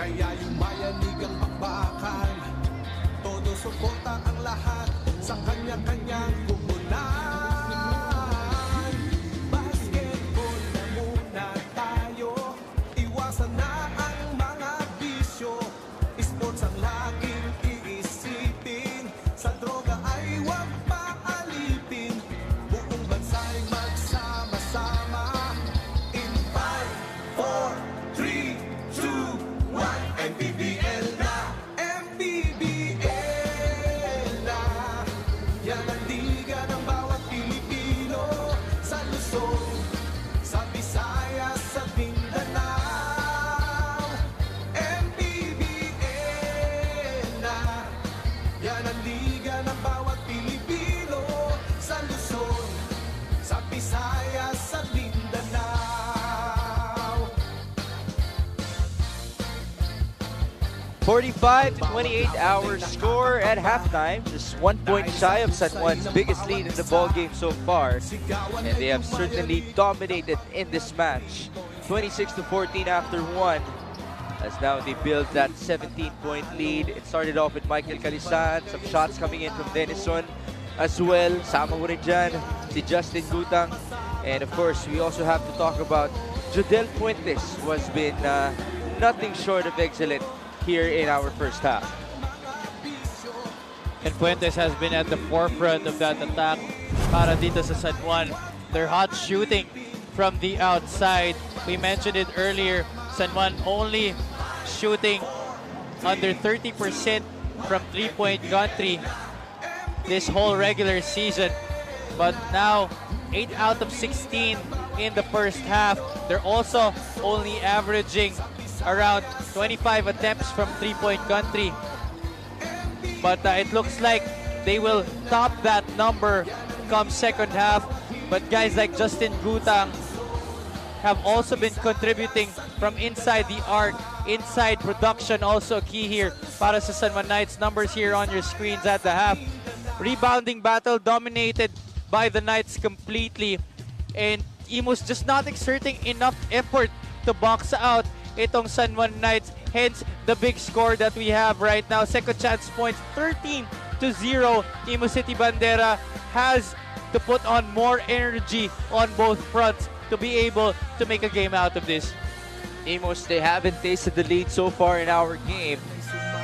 Kaya yung mayanig ang bakbakan, todo suporta ang lahat sa kanya-kanyang kupunan. Basketball na muna tayo, iwasan na ang mga bisyo. Sports ang laging iisipin, sa droga ay huwag paalipin. Buong bansa'y magsama-sama. In 5, 4, 3, 2, 1, Mpbl na, Mpbl na. Yan ang liga ng bawat Pilipino, sa Luzon, sa Visayas, sa Mindanao. Mpbl na. Yan ang liga ng bawat Pilipino, sa Luzon, sa Visayas, sa Mindanao. 45 to 28 our score at halftime. Just 1 point shy of San Juan's biggest lead in the ball game so far. And they have certainly dominated in this match. 26 to 14 after 1. As now they build that 17-point lead. It started off with Michael Calisan. Some shots coming in from Denison as well. Sama mo rin dyan si Justin Gutang. And of course, we also have to talk about Jodel Fuentes, who has been nothing short of excellent here in our first half. And Fuentes has been at the forefront of that attack para dito sa San Juan. They're hot shooting from the outside. We mentioned it earlier, San Juan only shooting under 30% from three-point country this whole regular season. But now, 8 out of 16 in the first half. They're also only averaging around 25 attempts from three-point country. But it looks like they will top that number come second half. But guys like Justin Gutang have also been contributing from inside the arc. Inside production also key here para sa San Juan Knights. Numbers here on your screens at the half. Rebounding battle dominated by the Knights completely. And Imus just not exerting enough effort to box out itong San Juan Knights. Hence, the big score that we have right now. Second chance points, 13-0. Imus City Bandera has to put on more energy on both fronts to be able to make a game out of this. Imus, they haven't tasted the lead so far in our game.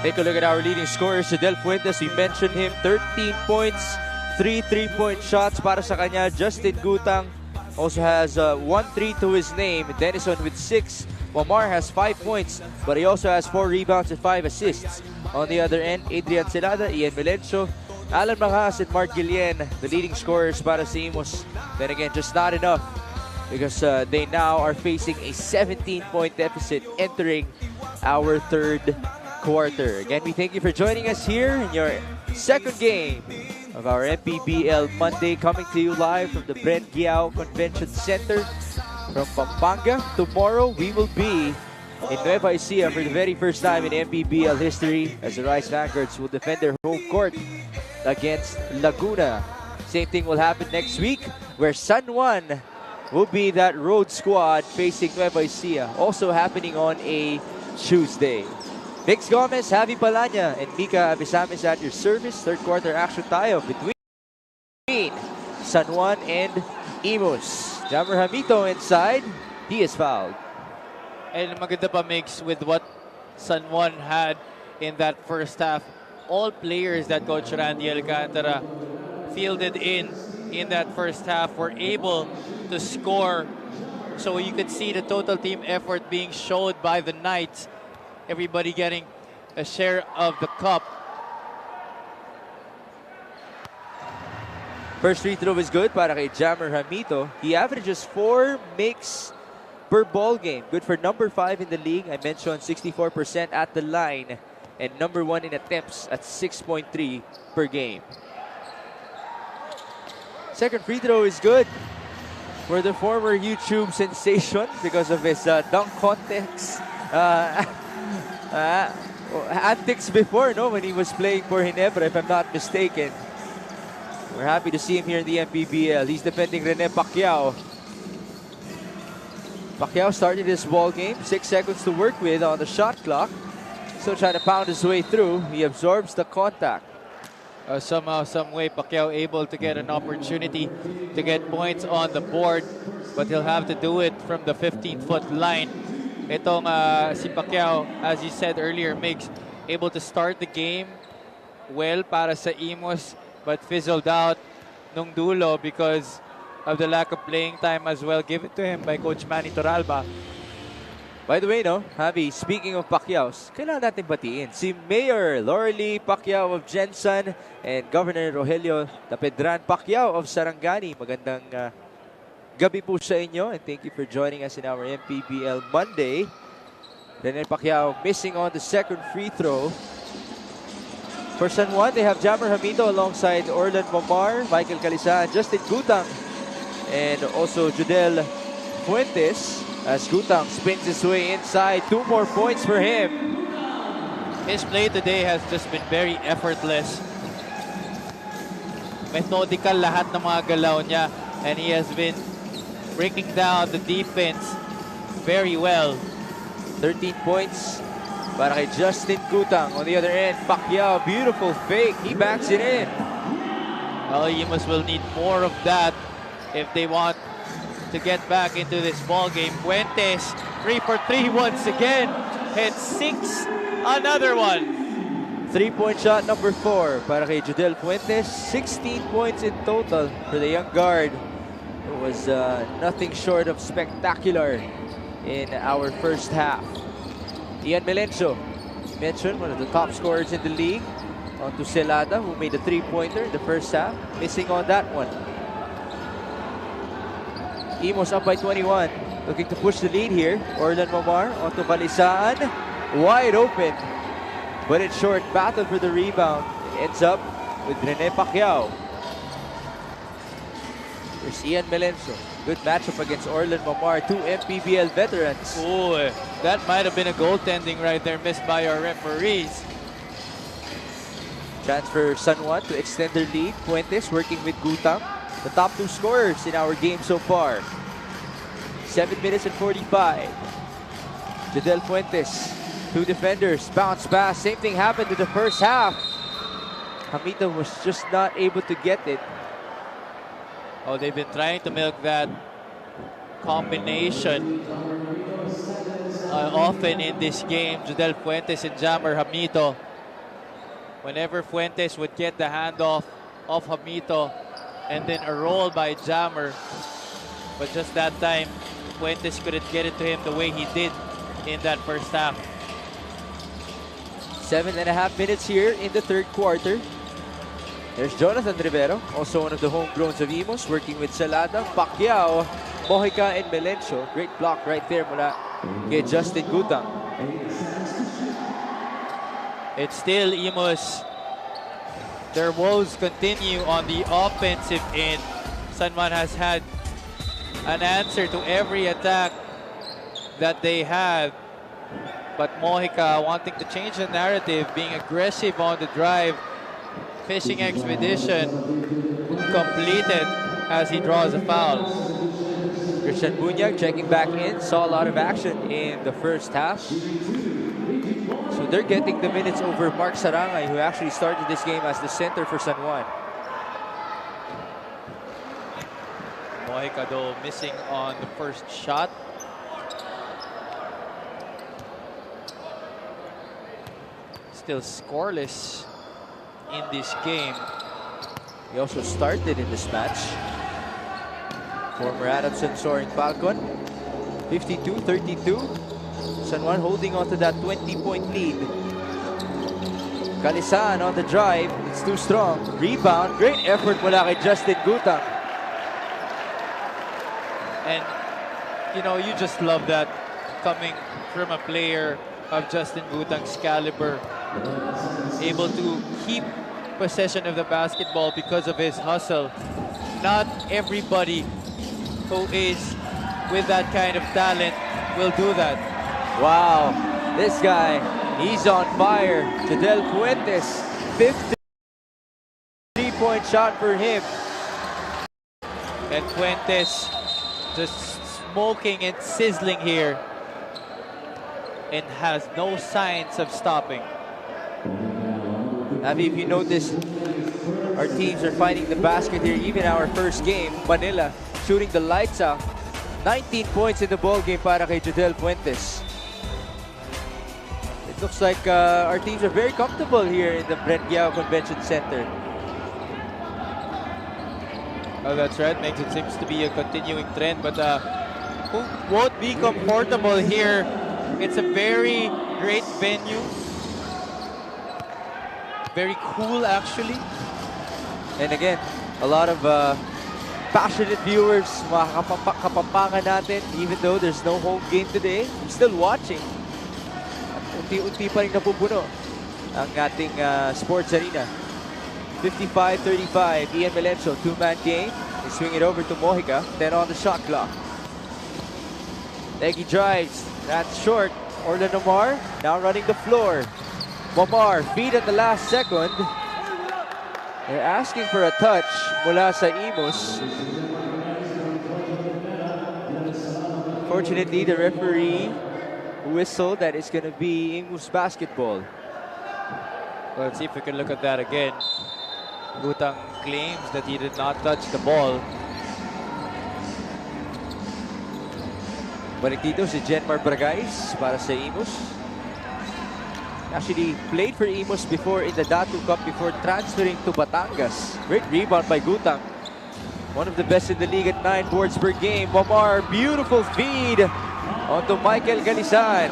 Take a look at our leading scorer, Jodel Fuentes. We mentioned him, 13 points, 3 3-point shots para sa kanya. Justin Gutang also has 1-3 to his name. Denison with 6. Omar has 5 points, but he also has 4 rebounds and 5 assists. On the other end, Adrian Celada, Ian Melencio, Alan Mangas, and Mark Guillen, the leading scorers para sa Imus. Then again, just not enough because they now are facing a 17-point deficit entering our third quarter. Again, we thank you for joining us here in your second game of our Mpbl Monday, coming to you live from the Bren Giao Convention Center from Pampanga. Tomorrow, we will be in Nueva Ecija for the very first time in Mpbl history as the Rice Vanguards will defend their home court against Laguna. Same thing will happen next week where San Juan will be that road squad facing Nueva Ecija, also happening on a Tuesday. Mix Gomez, Javi Palanya, and Mika Abisamis at your service. Third quarter action tayo between San Juan and Imus. Jammer Hamito inside. He is fouled. And maganda pa mix with what San Juan had in that first half. All players that Coach Randy Alcantara fielded in that first half were able to score. So you could see the total team effort being showed by the Knights. Everybody getting a share of the cup. First free throw is good para kay Jammer Hamito. He averages 4 makes per ball game. Good for number 5 in the league. I mentioned 64% at the line. And number 1 in attempts at 6.3 per game. Second free throw is good for the former YouTube sensation because of his dunk contest antics before, no, when he was playing for Ginebra, if I'm not mistaken. We're happy to see him here in the Mpbl. He's defending Rene Pacquiao. Pacquiao started his ball game. 6 seconds to work with on the shot clock. still trying to pound his way through. He absorbs the contact. Somehow, some way, Pacquiao able to get an opportunity to get points on the board, but he'll have to do it from the 15-foot line. Itong si Pacquiao, as you said earlier, makes able to start the game well para sa Imus, but fizzled out nung dulo because of the lack of playing time as well given to him by Coach Manny Torralba. By the way, no, Javi, speaking of Pacquiaos, kailangan natin batiin si Mayor Lorelie Pacquiao of Jensen and Governor Rogelio Tapedran Pacquiao of Sarangani. Magandang gabi po sa inyo, and thank you for joining us in our Mpbl Monday. Rene Pacquiao missing on the second free throw. For San Juan, they have Jammer Hamito alongside Orlan Momar, Michael Calisa, and Justin Gutang, and also Judel Fuentes. As Gutang spins his way inside, 2 more points for him. His play today has just been very effortless. Methodical lahat ng mga galaw niya, and he has been breaking down the defense very well. 13 points para kay Justin Gutang. On the other end, Pacquiao, beautiful fake. He backs it in. Well, Imus will need more of that if they want to get back into this ball game. Fuentes, 3 for 3 once again. Hit 6, another one. 3-point shot number 4 para kay Judel Fuentes. 16 points in total for the young guard. It was nothing short of spectacular in our first half. Ian Melencio, mentioned one of the top scorers in the league. On to Celada, who made a 3-pointer in the first half. Missing on that one. Imus up by 21, looking to push the lead here. Orlan Momar onto Balisaan, wide open, but it's short. Battle for the rebound. It ends up with Rene Pacquiao. There's Ian Melencio. Good matchup against Orlan Momar, 2 Mpbl veterans. Ooh, that might have been a goaltending right there, missed by our referees. Chance for San Juan to extend their lead. Fuentes working with Gutang. The top 2 scorers in our game so far. 7 minutes and 45. Judel Fuentes, 2 defenders, bounce pass. Same thing happened in the first half. Hamito was just not able to get it. Oh, they've been trying to milk that combination often in this game. Judel Fuentes and Jammer Hamito. Whenever Fuentes would get the handoff of Hamito, and then a roll by Jammer, but just that time Fuentes couldn't get it to him the way he did in that first half. 7.5 minutes here in the third quarter. There's Jonathan Rivero, also one of the homegrowns of Imus, working with Celada, Pacquiao, Mojica, and Melencio. Great block right there mula kay Justin Gutang. It's still Imus. Their woes continue on the offensive end. San Juan has had an answer to every attack that they have. But Mojica wanting to change the narrative, being aggressive on the drive. Fishing expedition completed as he draws a foul. Christian Bunyag checking back in, saw a lot of action in the first half. So they're getting the minutes over Mark Sarangay, who actually started this game as the center for San Juan. Mojica though missing on the first shot. Still scoreless in this game. He also started in this match. Former Adamson soaring Falcon. 52-32. San Juan holding on to that 20-point lead. Calisan on the drive. It's too strong. Rebound. Great effort mula kay Justin Gutang. And, you know, you just love that coming from a player of Justin Gutang's caliber. Able to keep possession of the basketball because of his hustle. Not everybody who is with that kind of talent will do that. Wow, this guy, he's on fire. Judel Fuentes, 5th 3-point shot for him. And Fuentes just smoking and sizzling here. and has no signs of stopping. Abby, if you notice, our teams are finding the basket here. Even our first game, Manila shooting the lights out. 19 points in the ball game para kay Jodel Fuentes. It looks like our teams are very comfortable here in the Brent Giao Convention Center. Oh, that's right. Makes it seems to be a continuing trend, but who won't be comfortable here? It's a very great venue. Very cool, actually. And again, a lot of passionate viewers, mga kapampangan natin, even though there's no home game today, I'm still watching. At unti-unti pa rin napupuno ang ating sports arena. 55-35, Ian Melencio, two-man game. They swing it over to Mojica, 10 on the shot clock. Leggy drives, that's short. Orlan Omar now running the floor. Momar, feed at the last second. They're asking for a touch mula sa Imus. Fortunately, the referee whistled that it's going to be Imus basketball. Well, let's see if we can look at that again. Gutang claims that he did not touch the ball. Balik dito si Jenmar Bragais para sa Imus. Actually played for Imus before in the Datu Cup before transferring to Batangas. Great rebound by Gutang. One of the best in the league at 9 boards per game. Momar, beautiful feed onto Michael Galisan.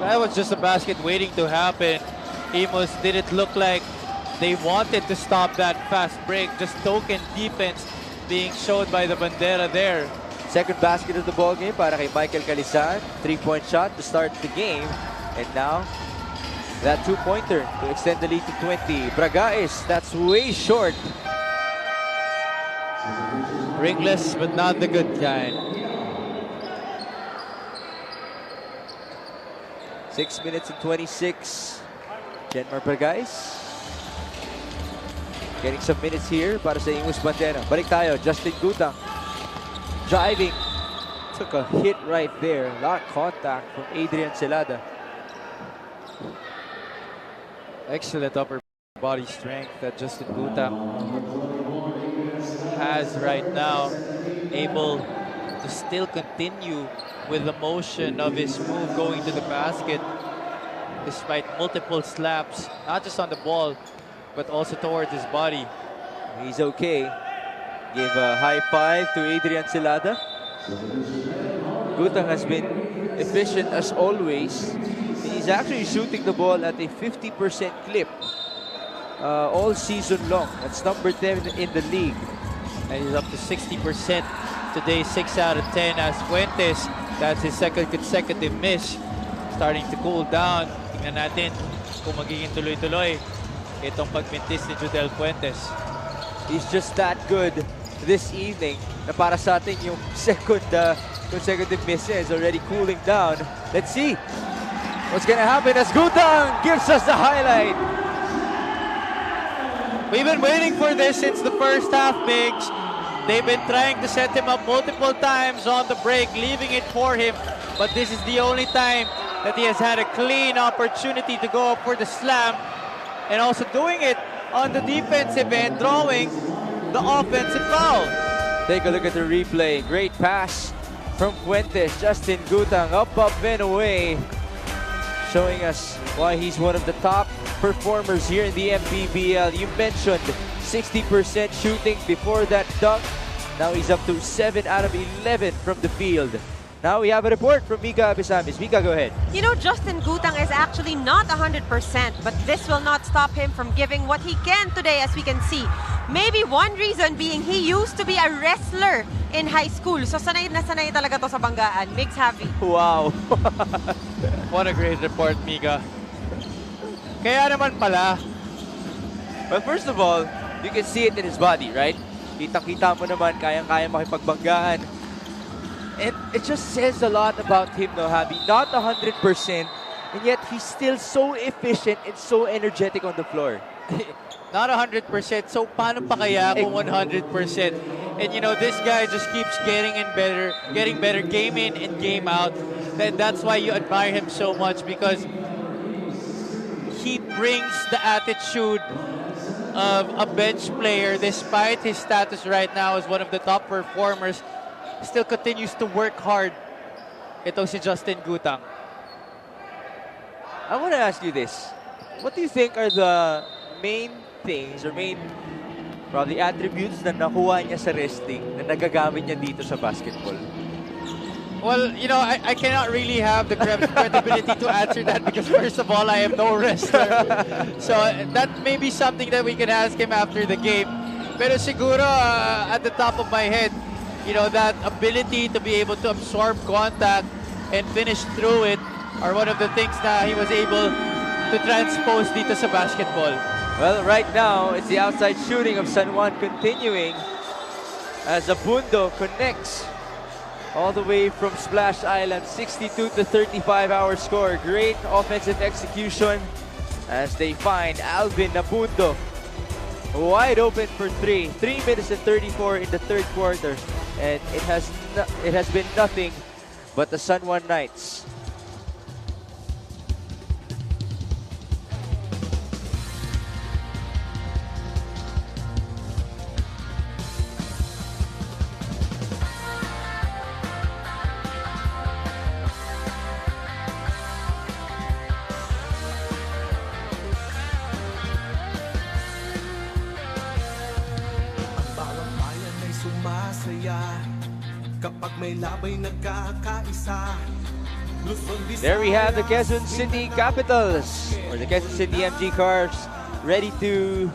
That was just a basket waiting to happen. Imus didn't look like they wanted to stop that fast break. Just token defense being showed by the Bandera there. Second basket of the ball game para kay Michael Galisan. 3-point shot to start the game. And now, that two-pointer to extend the lead to 20. Bragais, that's way short. Ringless, but not the good kind. 6 minutes and 26. Jenmar Bragais getting some minutes here para sa Imus Bandera. Balik tayo, Justin Gutang. Driving. Took a hit right there. A lot of contact from Adrian Celada. Excellent upper body strength that Justin Gutang has right now. Able to still continue with the motion of his move going to the basket despite multiple slaps, not just on the ball, but also towards his body. He's okay. Gave a high five to Adrian Celada. Gutang has been efficient as always. He's actually shooting the ball at a 50% clip all season long. That's number 10 in the league. And he's up to 60% today, 6 out of 10 as Fuentes. That's his second consecutive miss. Starting to cool down. Tingnan natin kung magiging tuloy-tuloy itong pagmintis ni Jodel Fuentes. He's just that good this evening na para sa atin yung second consecutive miss is already cooling down. Let's see what's gonna happen as Gutang gives us the highlight. We've been waiting for this since the first half, Migs. They've been trying to set him up multiple times on the break, leaving it for him. But this is the only time that he has had a clean opportunity to go up for the slam. And also doing it on the defensive end, drawing the offensive foul. Take a look at the replay. Great pass from Fuentes. Justin Gutang up and away. Showing us why he's one of the top performers here in the Mpbl. You mentioned 60% shooting before that dunk. Now he's up to 7 out of 11 from the field. Now we have a report from Mika Abisamis. Mika, go ahead. You know, Justin Gutang is actually not 100%, but this will not stop him from giving what he can today, as we can see. Maybe one reason being he used to be a wrestler in high school. So sanay na sanay talaga to sa banggaan. Migs Javi. Wow. What a great report, Mika. Kaya naman pala. Well, first of all, you can see it in his body, right? Kita-kita mo naman, kayang-kaya makipagbanggaan. And it just says a lot about him, no, Javi? Not 100%, and yet he's still so efficient and so energetic on the floor. Not 100%, so paano pa kaya kung 100%? And you know, this guy just keeps getting better game in and game out. then that's why you admire him so much, because he brings the attitude of a bench player. Despite his status right now as one of the top performers, still continues to work hard. Ito si Justin Gutang. I want to ask you this. What do you think are the main things or main probably attributes na nakuha niya sa wrestling na nagagamit niya dito sa basketball? Well, you know, I cannot really have the credibility to answer that, because first of all, I am no wrestler. So that may be something that we can ask him after the game. Pero siguro, at the top of my head, you know, that ability to be able to absorb contact and finish through it are one of the things that he was able to transpose dito sa basketball. Well, right now, it's the outside shooting of San Juan continuing as Abundo connects all the way from Splash Island. 62 to 35 our score. Great offensive execution as they find Alvin Abundo wide open for 3. 3 minutes and 34 in the third quarter, and it has been nothing but the San Juan Knights. Kapag may labay nagkakaisa. There we have the Quezon City Capitals, or the Quezon City MG Cars, ready to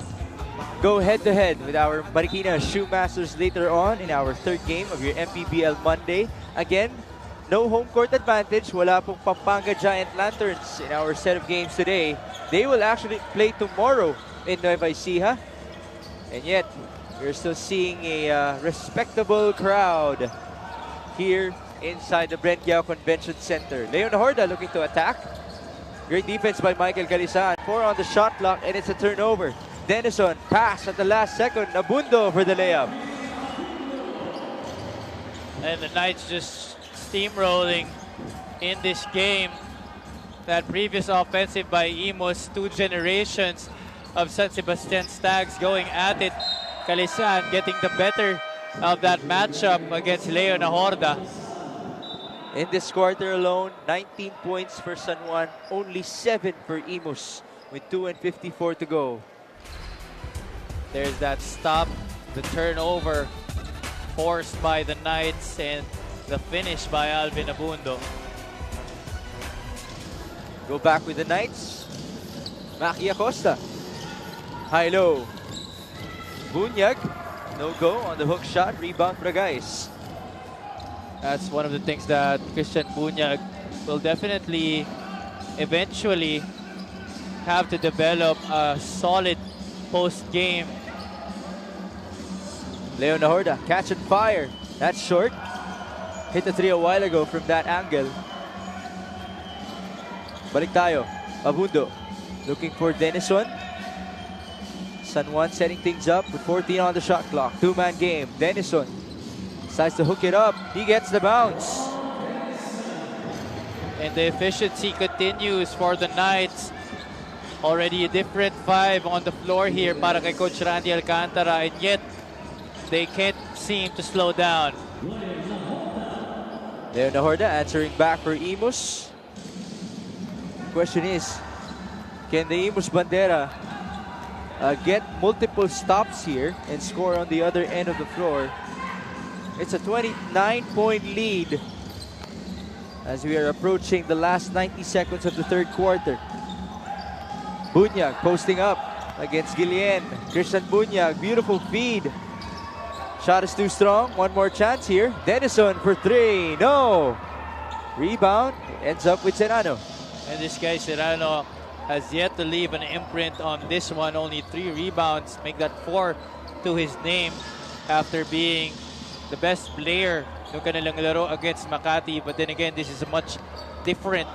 go head-to-head with our Marikina Shoemasters later on in our third game of your Mpbl Monday. Again, no home court advantage. Wala pong Pampanga Giant Lanterns in our set of games today. They will actually play tomorrow in Nueva Ecija. And yet, we're still seeing a respectable crowd here inside the Brent Yao Convention Center. Leon Horda looking to attack. Great defense by Michael Calisan. 4 on the shot clock, and it's a turnover. Denison pass at the last second. Abundo for the layup. And the Knights just steamrolling in this game. That previous offensive by Imus, 2 generations of San Sebastian Stags going at it. Calisan getting the better of that matchup against Leon Horda. In this quarter alone, 19 points for San Juan, only 7 for Imus with 2:54 to go. There's that stop, the turnover forced by the Knights, and the finish by Alvin Abundo. Go back with the Knights. Maki Acosta. High-low. Bunyag. No go on the hook shot. Rebound Bragais. That's one of the things that Christian Bunyag will definitely eventually have to develop a solid post-game. Leon Horda, catch and fire. That's short. Hit the 3 a while ago from that angle. Balik tayo. Abundo looking for Denison. San Juan setting things up with 14 on the shot clock. 2-man game. Denison decides to hook it up. He gets the bounce. And the efficiency continues for the Knights. Already a different 5 on the floor here para kay Coach Randy Alcantara, and yet they can't seem to slow down. Leon Horda answering back for Imus. Question is, can the Imus Bandera get multiple stops here and score on the other end of the floor? It's a 29-point lead as we are approaching the last 90 seconds of the third quarter. Bunyag posting up against Guillen. Christian Bunyag, beautiful feed. Shot is too strong. One more chance here. Denison for 3. No. Rebound ends up with Serrano. And this guy Serrano has yet to leave an imprint on this one. Only 3 rebounds, make that 4 to his name after being the best player nung kanilang laro against Makati. But then again, this is a much different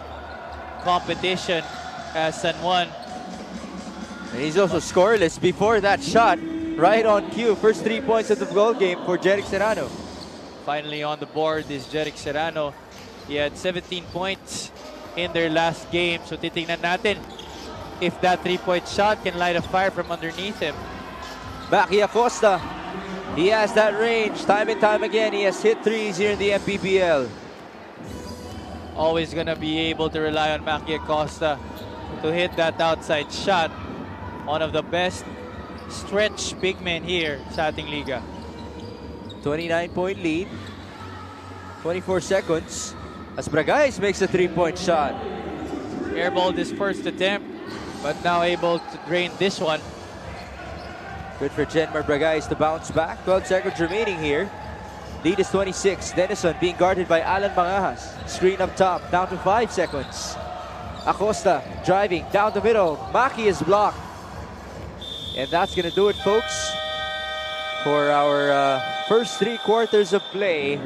competition as San Juan. And he's also scoreless before that shot. Right on cue. First 3 points of the goal game for Jeric Serrano. Finally on the board is Jeric Serrano. He had 17 points in their last game. So titingnan natin if that 3-point shot can light a fire from underneath him. Maki Acosta, he has that range. Time and time again, he has hit threes here in the Mpbl. Always gonna be able to rely on Maki Acosta to hit that outside shot. One of the best stretch big men here sa ating liga. 29-point lead. 24 seconds. As Bragais makes a 3-point shot. Airballed his first attempt, but now able to drain this one. Good for Jenmar Bragais to bounce back. 12 seconds remaining here. Lead is 26. Denison being guarded by Alan Mangahas. Screen up top, down to 5 seconds. Acosta driving down the middle. Maki is blocked. And that's gonna do it, folks, for our first 3 quarters of play.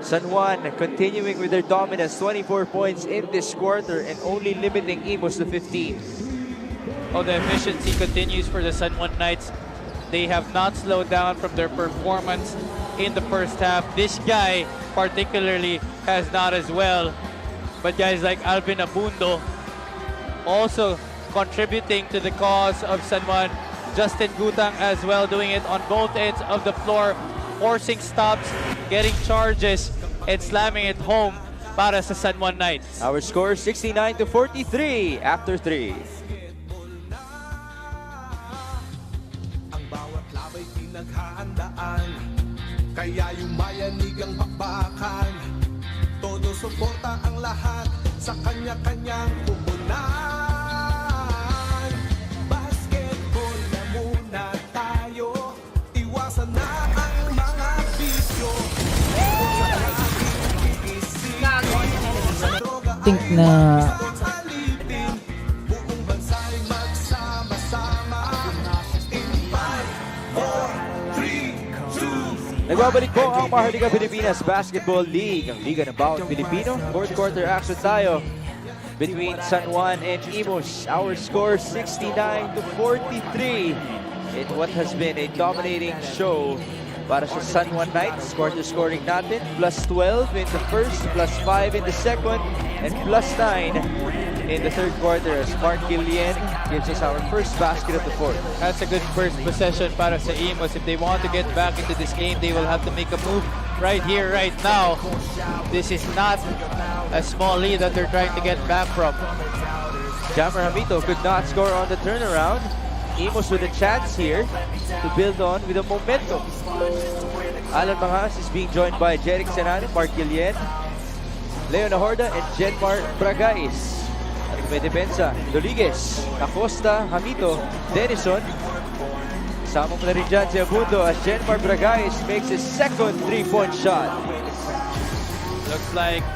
San Juan continuing with their dominance, 24 points in this quarter and only limiting Imus to 15. Oh, the efficiency continues for the San Juan Knights. They have not slowed down from their performance in the first half. This guy particularly has not as well. But guys like Alvin Abundo also contributing to the cause of San Juan. Justin Gutang as well, doing it on both ends of the floor, forcing stops, getting charges, and slamming it home para sa San Juan Knights. Our score 69-43 after 3. Ang bawat labay pinaghahandaan, kaya yumayanig ang bakbakan. Todo suporta ang lahat sa kanya-kanyang pupunan. Basketball na muna tayo, iwasan na ang mga bisyo. Think na Buong bansa'y magsama-sama. In 5, 4, 3, 2, Nagbabalik po ang Maharlika Pilipinas Basketball League, ang Liga ng Bawat Pilipino. Fourth quarter action tayo between San Juan and Imus. Our score 69-43 in what has been a dominating show para sa San Juan Knights. Quarter scoring natin, plus 12 in the first, plus 5 in the second, and plus 9 in the third quarter as Mark Gillian gives us our first basket of the fourth. That's a good first possession para sa Imus. If they want to get back into this game, they will have to make a move right here, right now. This is not a small lead that they're trying to get back from. Jammer Hamito could not score on the turnaround. Imus with a chance here to build on with a momentum. Alan Mangas is being joined by Jeric Senano, Mark Gillian, Leo Nahorda, and Jenmar Bragais. At may depensa, Doliges, Acosta, Hamito, Denison. Kasama mo na rin dyan si Abundo as Jenmar Bragais makes his second 3-point shot. Looks like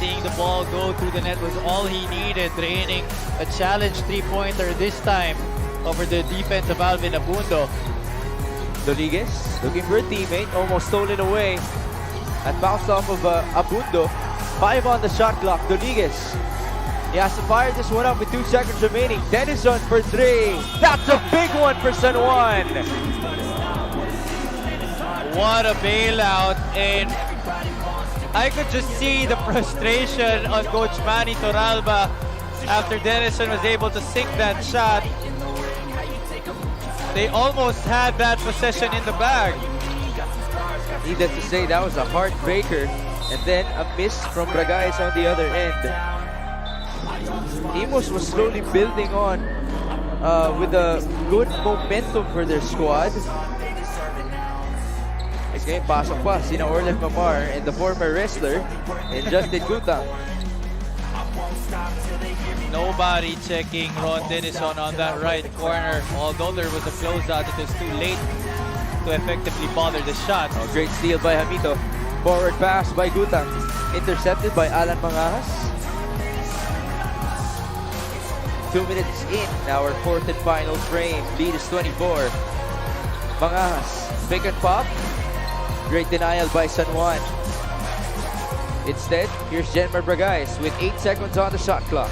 seeing the ball go through the net was all he needed, draining a challenge 3-pointer this time over the defense of Alvin Abundo. Doliges looking for a teammate, almost stolen away and bounced off of Abundo. 5 on the shot clock. Doliges, he has to fire this one up with 2 seconds remaining. Denison for 3. That's a big one for San Juan. What a bailout, and I could just see the frustration on Coach Manny Torralba after Denison was able to sink that shot. They almost had that possession in the bag. Needless to say, that was a heartbreaker. And then a miss from Bragais on the other end. Imus was slowly building on with a good momentum for their squad. Next game, pasok pa sina Orlev Mamar and the former wrestler and Justin Gutang. Nobody checking Ron Denison on that right corner. Although there was a closeout, it was too late to effectively bother the shot. Oh, great steal by Hamito. Forward pass by Gutang. Intercepted by Alan Mangahas. 2 minutes in our fourth and final frame. Lead is 24. Mangahas, pick and pop. Great denial by San Juan. Instead, here's Jenmar Bragais with 8 seconds on the shot clock.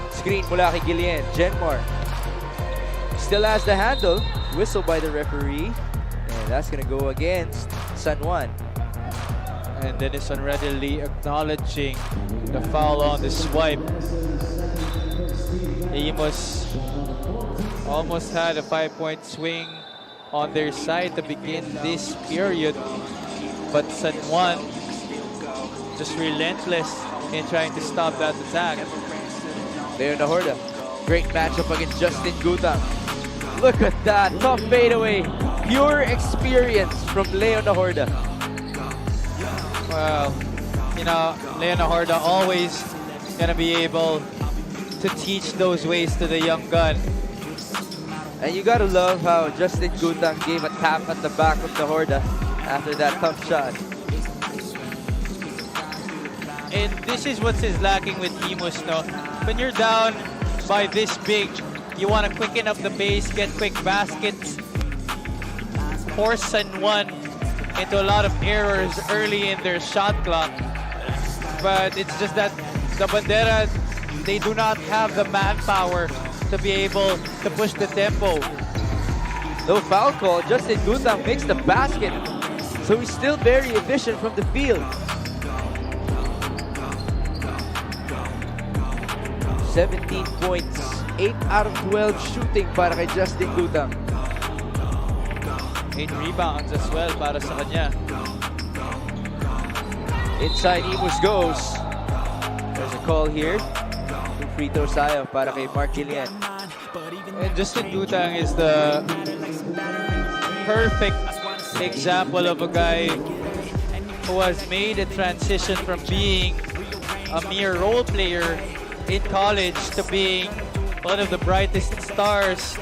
Screen mula kay Gillian. Jenmar still has the handle. Whistle by the referee. And that's gonna go against San Juan. And then is unreadily acknowledging the foul on the swipe. Imus almost had a 5-point swing on their side to begin this period. But San Juan just relentless in trying to stop that attack. Leo Nahorda, great matchup against Justin Gutang. Look at that, tough fadeaway. Pure experience from Leo Nahorda. Well, you know, Leona Horda always gonna be able to teach those ways to the young gun. And you gotta love how Justin Gutang gave a tap at the back of Nahorda after that tough shot. And this is what is lacking with Imus, no? When you're down by this big, you want to quicken up the pace, get quick baskets, force San Juan into a lot of errors early in their shot clock. But it's just that the Bandera, they do not have the manpower to be able to push the tempo. No foul call, Justin Gutang makes the basket. So he's still very efficient from the field. 17 points, 8 out of 12 shooting para kay Justin Gutang. 8 rebounds as well para sa kanya. Inside Imus goes. There's a call here. Free throw sayo para kay Mark Gillian. And Justin Gutang is the perfect example of a guy who has made a transition from being a mere role player in college to being one of the brightest stars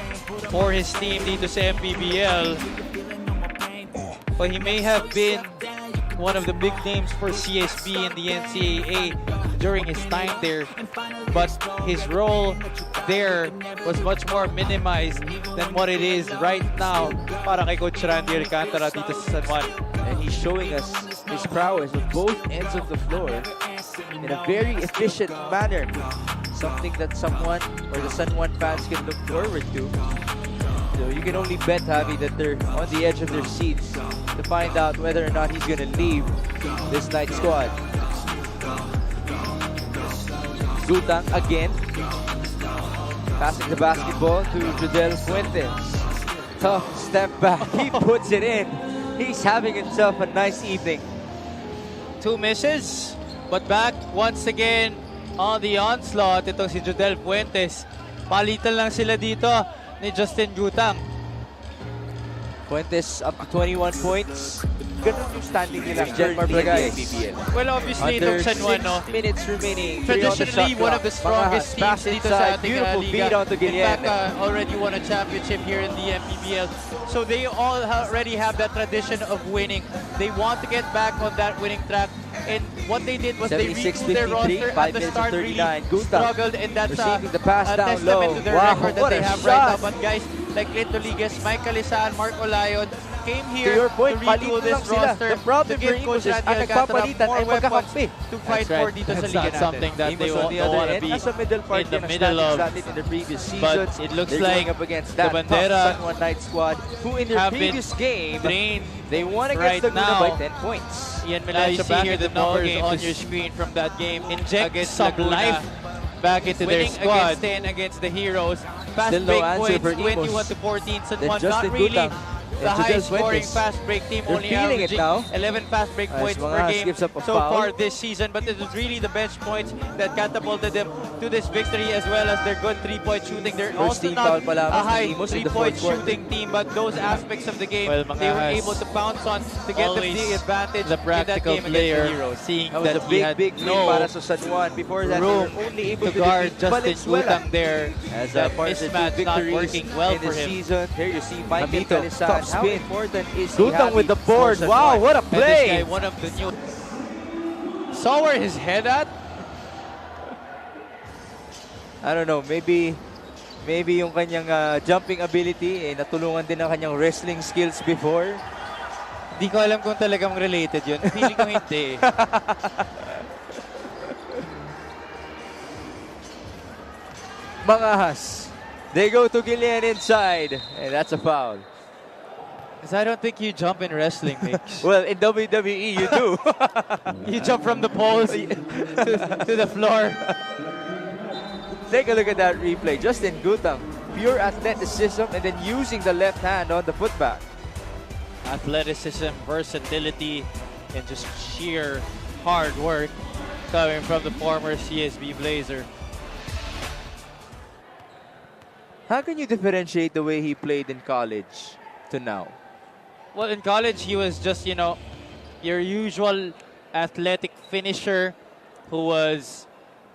for his team dito sa Mpbl. But he may have been one of the big names for CSB in the NCAA during his time there, but his role there was much more minimized than what it is right now para kay Coach Randy Alcantara dito sa San Juan. And he's showing us his prowess with both ends of the floor in a very efficient manner. Something that someone or the San Juan fans can look forward to. So you can only bet, Javi, that they're on the edge of their seats to find out whether or not he's going to leave this night's squad. Gutang again. Passing the basketball to Jodel Fuentes. Tough step back. He puts it in. He's having himself a nice evening. 2 misses, but back once again on the onslaught. Itong si Jodel Fuentes. Palitan lang sila dito ni Justin Gutang. Fuentes up to 21 points. Ganun yung standing nila. Jelmar Bragay. Well, obviously, Under itong San Juan, 6 no? minutes remaining. Traditionally, one of the strongest teams dito sa ating Beautiful liga. feed onto In Guillen. fact, already won a championship here in the Mpbl. So they all already have that tradition of winning. They want to get back on that winning track. And what they did was they retooled their 76-53, roster 5 at the minutes start, and really 39. Gutang struggled, and that's receiving the pass a down testament low. to their Wow, record that what they a have right now. shot. But guys like Lito Ligas, Mike Calisaan, Mark Olayon came To here your point, to retool palito this lang sila. roster The problem to give for Imus Coach is Randy ang Alcantara nagpapalitan more ay weapons magkakampi. to fight for dito sa That's liga not natin. something that they Imus on the don't other want to end, be nasa middle part in the ng middle of- standings in the previous season. But it looks They're like going up against the that Bandera tough San Juan Knight squad who in their have been previous game drained they won right against Laguna now. by 10 points. Ian Mila, you see here the numbers on your screen from that game. Inject against some Laguna. life back into their Winning squad. against 10 against the Heroes. Fast Still no break answer points, for Imus. 21 to 14. San Then Juan Justin not really Gutang the and Jodel high-scoring Fuentes. fast break team, They're only feeling it averaging now. 11 fast break As points per Mangas game gives up a so foul. far this season. But it was really the bench points that catapulted them to this victory, as well as their good three-point shooting. They're First also team foul not pa lamang a ng high Imus in the three-point fourth quarter. shooting team, but those aspects of the game, Well, they were Mangas able to pounce on to get them always the advantage the in that practical game against the player, Heroes. seeing That was that a he big, had big win no para sa San Juan. Before that, they room were only able to to guard defeat Justin Valenzuela. Gutang there. As That part of the two mismatch not victories working well in for the him. season. Here you see Michael Amito, Calisan. top How spin. important is Gutang with the board. Wow, what a And this play! guy, one of the new. Saw where his head at? I don't know, maybe yung kanyang jumping ability natulungan din ng kanyang wrestling skills before. Di ko alam kung talagang related yun. Feeling ko hindi. Mangas. They go to Guillen inside, and that's a foul. Because I don't think you jump in wrestling, Mix. Well, in WWE, you do. You jump from the poles to the floor. Take a look at that replay. Justin Gutang, pure athleticism and then using the left hand on the putback. Athleticism, versatility, and just sheer hard work coming from the former CSB Blazer. How can you differentiate the way he played in college to now? Well, in college, he was just, you know, your usual athletic finisher who was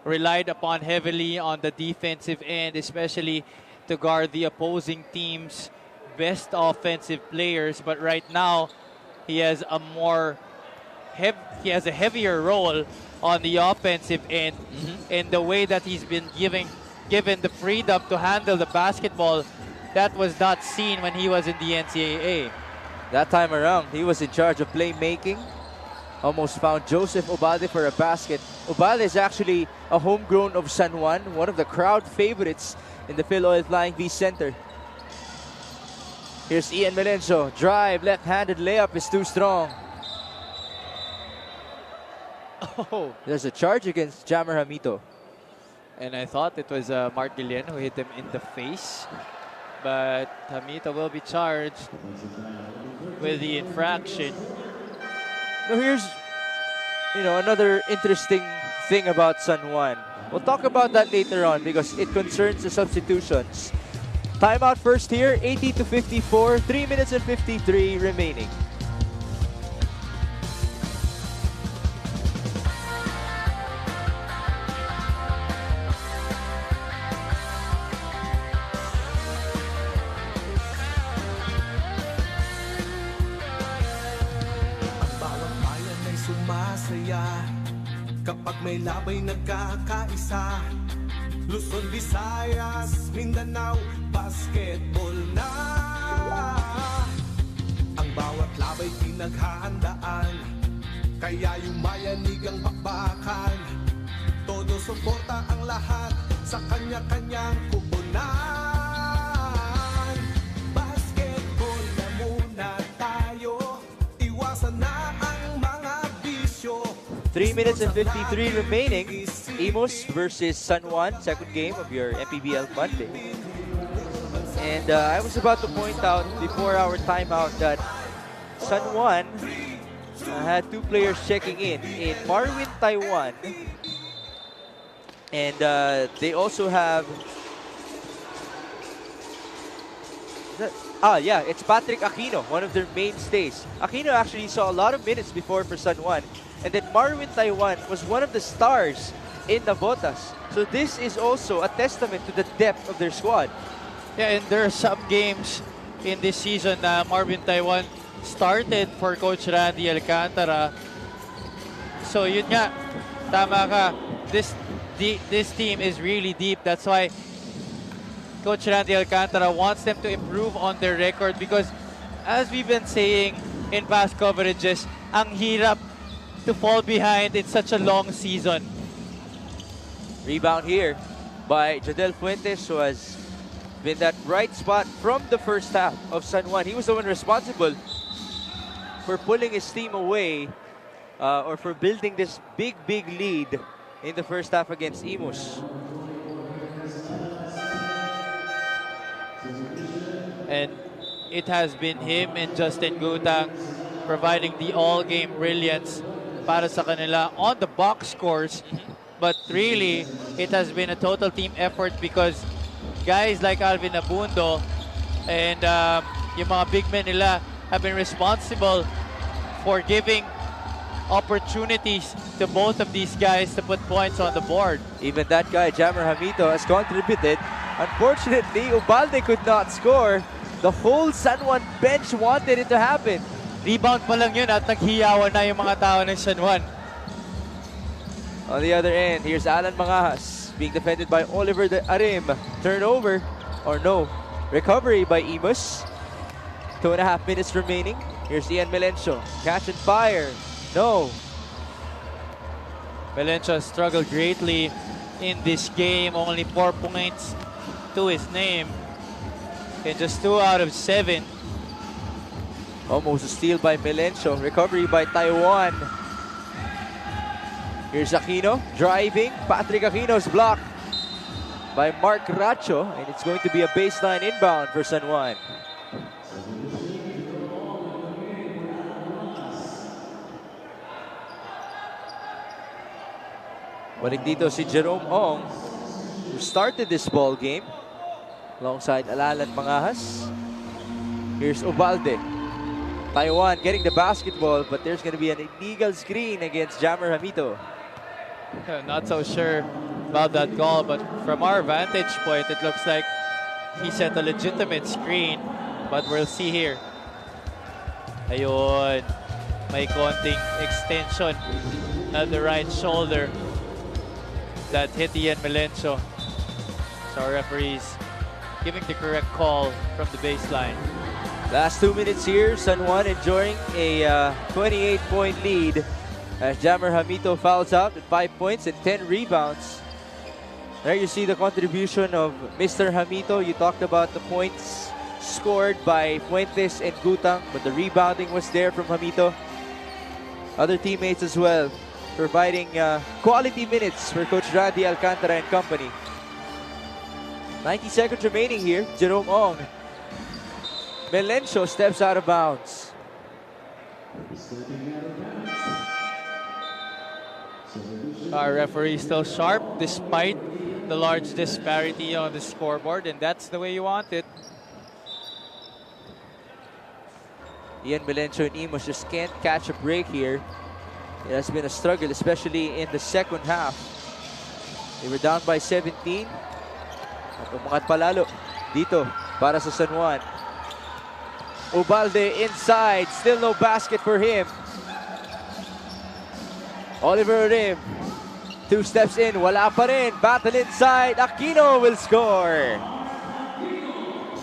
relied upon heavily on the defensive end, especially to guard the opposing team's best offensive players. But right now, he has a heavier role on the offensive end, and the way that he's been given the freedom to handle the basketball, that was not seen when he was in the NCAA. That time around, he was in charge of playmaking. Almost found Joseph Obalde for a basket. Obalde is actually a homegrown of San Juan, one of the crowd favorites in the Phil Oil Flying V Center. Here's Ian Melencio. Drive, left-handed layup is too strong. Oh, There's a charge against Jammer Hamito. and I thought it was Mark Guillen who hit him in the face. But Hamito will be charged with the infraction. Now here's, another interesting thing about San Juan. We'll talk about that later on because it concerns the substitutions. Timeout first here, 80-54, 3 minutes and 53 remaining. Ang bawat bayan ay sumasaya kapag may labay nagkakaisa. Luzon, Visayas, Mindanao, basketball na. Ang bawat labay pinaghahandaan, kaya yung mayanigang bakbakan. Todo suporta ang lahat sa kanya-kanyang kupunan. Basketball na muna tayo, iwasan na ang mga bisyo. 3 minutes and 53 remaining. Imus versus San Juan, second game of your Mpbl Monday. And I was about to point out before our timeout that San Juan had two players checking in Marwin Taiwan. And they also have... it's Patrick Aquino, one of their mainstays. Aquino actually saw a lot of minutes before for San Juan. And then Marwin Taiwan was one of the stars in the Botas. So this is also a testament to the depth of their squad. Yeah, and there are some games in this season na Marvin Taiwan started for Coach Randy Alcantara. So yun nga, tama ka. This team is really deep. That's why Coach Randy Alcantara wants them to improve on their record because as we've been saying in past coverages, ang hirap to fall behind in such a long season. Rebound here by Jadel Fuentes, who has been that bright spot from the first half of San Juan. He was the one responsible for pulling his team away or for building this big lead in the first half against Imus. And it has been him and Justin Gutang providing the all-game brilliance para sa kanila on the box scores. But really, it has been a total team effort because guys like Alvin Abundo and yung mga big men nila have been responsible for giving opportunities to both of these guys to put points on the board. Even that guy, Jammer Hamito, has contributed. Unfortunately, Ubalde could not score. The whole San Juan bench wanted it to happen. Rebound pa lang yun at naghiyawan na yung mga tao ng San Juan. On the other end, here's Alan Mangajas being defended by Oliver de Arim. Turnover, or no, recovery by Imus. 2.5 minutes remaining. Here's Ian Melencio. Catch and fire. No. Valencia struggled greatly in this game. Only 4 points to his name in just 2 out of 7. Almost a steal by Melencio. Recovery by Taiwan. Here's Aquino driving. Patrick Aquino's blocked by Mark Racho. And it's going to be a baseline inbound for San Juan. Balik dito si Jerome Ong, who started this ball game alongside Alalan Mangahas. Here's Ubalde. Taiwan getting the basketball, but there's going to be an illegal screen against Jammer Hamito. Not so sure about that call, but from our vantage point, it looks like he set a legitimate screen. But we'll see here. Ayun, may konting extension at the right shoulder that hit Ian Melencio. So our referees giving the correct call from the baseline. Last 2 minutes here, San Juan enjoying a 28-point lead as Jammer Hamito fouls out with 5 points and 10 rebounds. There you see the contribution of Mr. Hamito. You talked about the points scored by Fuentes and Gutang, but the rebounding was there from Hamito. Other teammates as well, providing quality minutes for Coach Randy Alcantara and company. 90 seconds remaining here. Jerome Ong. Melencio steps out of bounds. Our referee still sharp despite the large disparity on the scoreboard, and that's the way you want it. Ian Melencio and Imus just can't catch a break here. It has been a struggle, especially in the second half. They were down by 17. At umangat palalo dito para sa San Juan. Ubalde inside. Still no basket for him. Oliver Rim. 2 steps in. Wala pa rin. Battle inside. Aquino will score.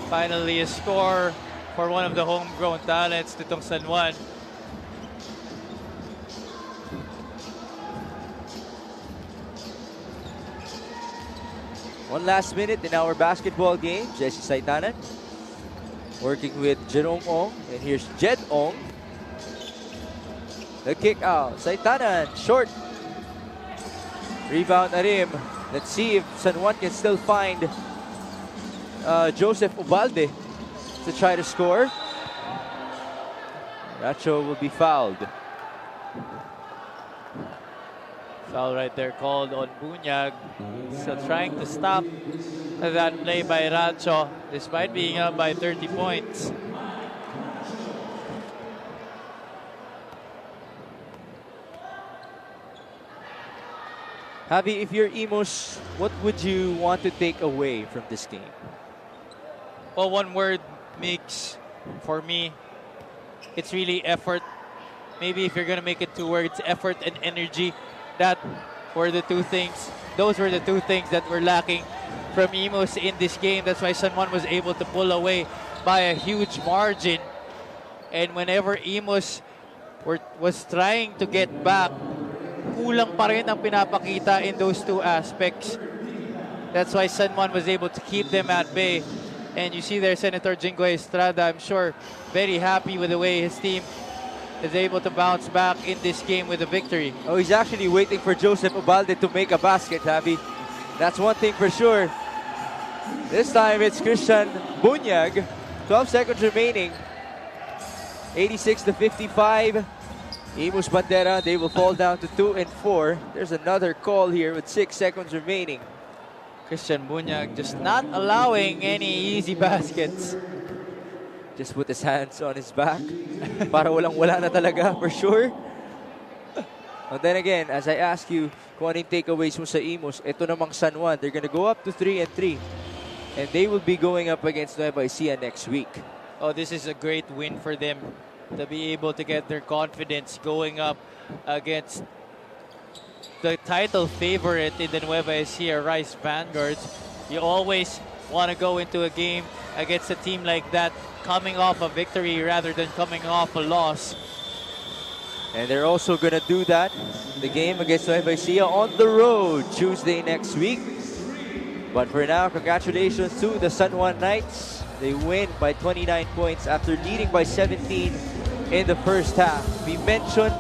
Finally a score for one of the homegrown talents nitong San Juan. One last minute in our basketball game. Jesse Saitanan working with Jerome Ong. And here's Jed Ong. The kick out. Saitanan, short. Rebound na rim. Let's see if San Juan can still find Joseph Ubalde to try to score. Nacho will be fouled. Foul right there called on Bunyag. So trying to stop that play by Racho despite being up by 30 points. Javi, if you're Imus, what would you want to take away from this game? Well, one word mix for me, it's really effort. Maybe if you're going to make it 2 words, effort and energy. That were the 2 things. Those were the 2 things that were lacking from Imus in this game. That's why San Juan was able to pull away by a huge margin. And whenever Imus was trying to get back, kulang pa rin ang pinapakita in those 2 aspects. That's why San Juan was able to keep them at bay. And you see there Senator Jingo Estrada, I'm sure, very happy with the way his team is able to bounce back in this game with a victory. Oh, he's actually waiting for Joseph Ubalde to make a basket, Javi. That's one thing for sure. This time it's Christian Bunyag. 12 seconds remaining. 86-55. Imus Bandera, they will fall down to 2 and 4. There's another call here with 6 seconds remaining. Christian Bunyag just not allowing any easy baskets. Just put his hands on his back. Para walang-wala na talaga, for sure. And then again, as I ask you, kung anong takeaways mo sa Imus, ito namang San Juan, they're gonna go up to 3 and 3. And they will be going up against Nueva Ecija next week. Oh, this is a great win for them to be able to get their confidence going up against the title favorite in the Nueva Ecija Rice Vanguards. You always want to go into a game against a team like that coming off a victory rather than coming off a loss. And they're also going to do that, the game against Nueva Ecija on the road Tuesday next week. But for now, congratulations to the San Juan Knights. They win by 29 points after leading by 17 in the first half. We mentioned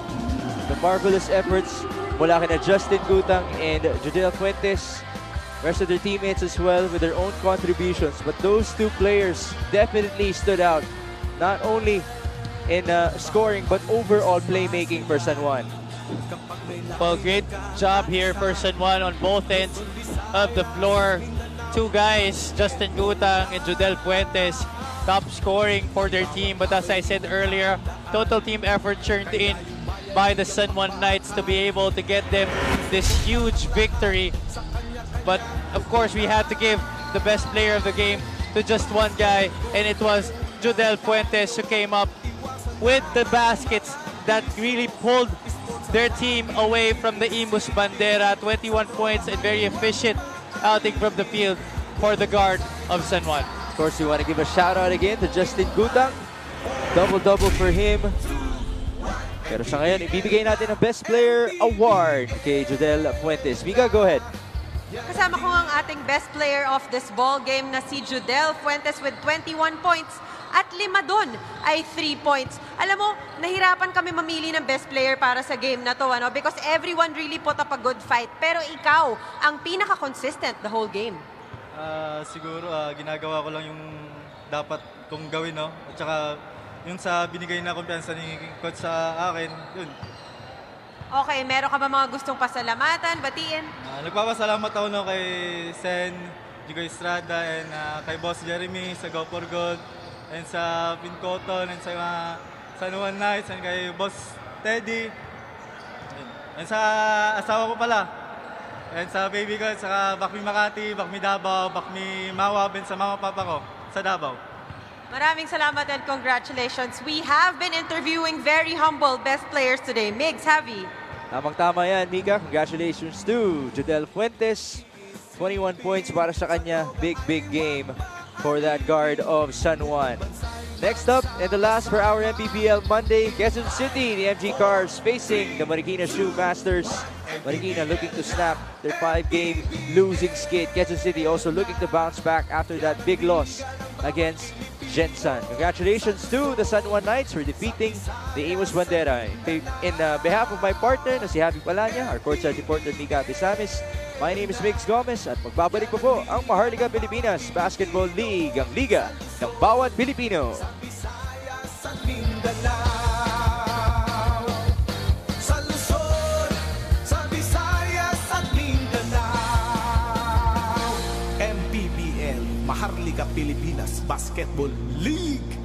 the marvelous efforts mula kina Justin Gutang and Judel Fuentes, rest of their teammates as well with their own contributions. But those two players definitely stood out, not only in scoring but overall playmaking for San Juan. Well, great job here for San Juan on both ends of the floor. Two guys, Justin Gutang and Judel Fuentes, top scoring for their team. But as I said earlier, total team effort turned in by the San Juan Knights to be able to get them this huge victory. But of course, we had to give the best player of the game to just one guy, and it was Judel Fuentes who came up with the baskets that really pulled their team away from the Imus Bandera. 21 points and very efficient outing from the field for the guard of San Juan. Of course, we want to give a shout out again to Justin Gutang. Double-double for him. Pero sa ngayon, ibibigay natin ang Best Player Award kay Judel Fuentes. Mika, go ahead. Kasama ko ang ating best player of this ball game na si Judel Fuentes with 21 points. At 5 doon ay 3 points. Alam mo, nahirapan kami mamili ng best player para sa game na to, ano? Because everyone really put up a good fight. Pero ikaw, ang pinaka-consistent the whole game. Siguro ginagawa ko lang yung dapat kong gawin, no? At saka yung sa binigay na kumpiyansa ni coach sa akin, yun. Okay, meron ka ba mga gustong pasalamatan, batiin? Nagpapasalamat ako no, kay Sen, Jigo Estrada, and kay Boss Jeremy sa Go for Gold, and sa Pincoton, and sa mga San Juan Knights, and kay Boss Teddy, and sa asawa ko pala, and sa baby ko, sa Bakmi Makati, Bakmi Davao, Bakmi Mawab, and sa mama papa ko sa Davao. Maraming salamat and congratulations. We have been interviewing very humble best players today. Migs, Javi. Tamang-tama yan, Mika. Congratulations to Judel Fuentes. 21 points para sa kanya. Big game for that guard of San Juan. Next up, and the last for our Mpbl Monday, Quezon City, the MG Cars facing the Marikina Shoe Masters. Marikina looking to snap their 5-game losing skid. Quezon City also looking to bounce back after that big loss against Jensen. Congratulations to the San Juan Knights for defeating the Imus Bandera. In behalf of my partner na si Javi Palanya, our courtside reporter Mika Bisamis, my name is Migs Gomez at magbabalik po ang Maharlika Pilipinas Basketball League, ang liga ng bawat Pilipino. Sa Mindanao, sa Luzon, sa Visayas at Mindanao. Mpbl, Maharlika Pilipinas Basketball League.